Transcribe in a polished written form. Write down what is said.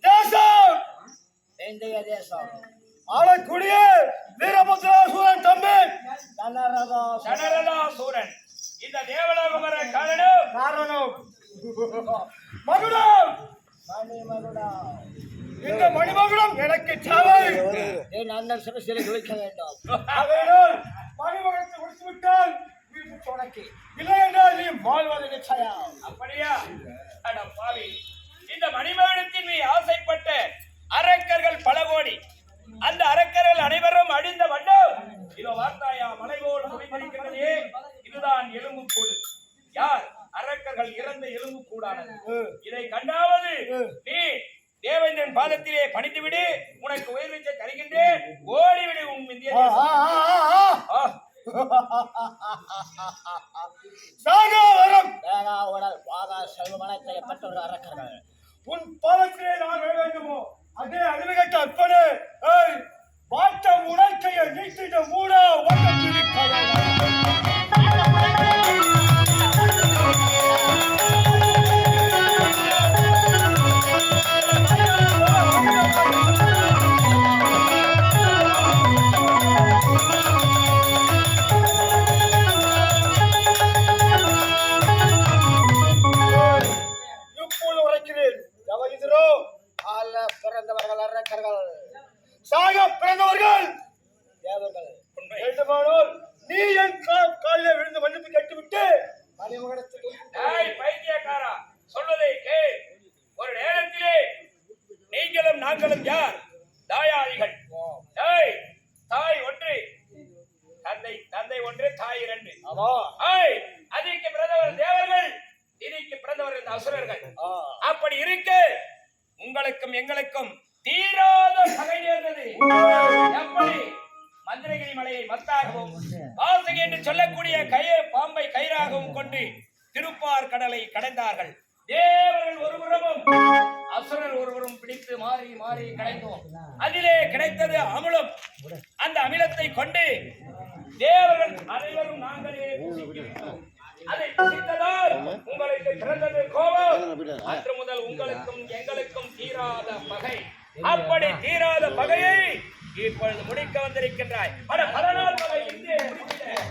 தேசம் வேண்டிய தேசம் ஆளக்கூடிய வீரபத்ராசூரன் தம்பி சனரதாசூரன். இந்த தேவலோகம் வர காரணம் மகுடம். மணிமகுடம். இந்த மணிமகுடம் எனக்கு தேவை. என் அண்ணன் சிறசிலை குளிக்க வேண்டும். மணிமகுடத்தை முடித்து விட்டால் வீட்டுக்கு உனக்கு, இல்லை என்றால் நீ வாழ்வது நிச்சயம். அப்படியா? அட பாவி, இந்த மணிமகுடத்தின் மீது ஆசைப்பட்ட அரக்கர்கள் பல கோடி. அந்த அரக்கர்கள் அனைவரும் அழிந்த வண்ணம் இதோ வார்த்தாயா மலை போல் முடிந்திருக்கிறதே, இதுதான் எலும்பு கூடு. யார்? அரக்கர்கள் இறந்த எலும்பு கூடானது. இதை கண்டாவது நீ தேவேந்திரன் பாதத்திலே பணிந்து விடு, உனக்கு உயிர்வீச்சை தருகின்றேன், ஓடிவிடு உன் இந்திய அரக்கர்கள் உன் பாதத்திலே நான் விழ வேண்டுமோ? அதே அறிவுகட்ட அற்பனே, வாட்ட உணர்க்கையை நீட்டிட மூட இப்போது உரைக்கிறேன். எவகிதரோ பிறந்தவர்கள் அரக்கர்கள், சாக பிறந்தவர்கள் தேவர்கள். வேண்டுமானால் நீ என் காலிலே விழுந்து மன்னிப்பு கேட்டுவிட்டு மணிமகுடத்துக்கு பைத்தியக்காரா, சொல்வதை கேள். ஒரு நேரத்திலே நீங்களும் நாங்களும் யார்? தாயாதிகள். தாய் ஒன்று, தந்தை ஒன்று, தாய் இரண்டு. அதிக்கு பிறந்தவர் தேவர்கள், திதிக்கு பிறந்தவர் அசுரர்கள். அப்படி இருக்க உங்களுக்கும் எங்களுக்கும் தீராத பகை நேர்ந்தது. எப்படி? மந்திரகிரி மலையை மத்தாகவும் வாசகி என்று சொல்லக்கூடிய பாம்பை கயிறாகவும் கொண்டு திருப்பார் கடலை கடைந்தார்கள். தேவர்கள் ஒருபுறமும் அசுரர் ஒருவரும் பிடித்து மாறி மாறி கடைந்தோம். அதிலே கிடைத்தது அமிலம். அந்த அமிலத்தை கொண்டு தேவர்கள் அனைவரும் நாங்களே பூசிக்கிட்டோம். அதை புசித்ததால் உங்களுக்கு பிறந்தது கோபம். அன்று முதல் உங்களுக்கும் எங்களுக்கும் தீராத பகை. அப்படி தீராத பகையை இப்பொழுது முடிக்க வந்திருக்கின்றாய். பல நாள் பகை இங்கே முடிக்கிறேன்.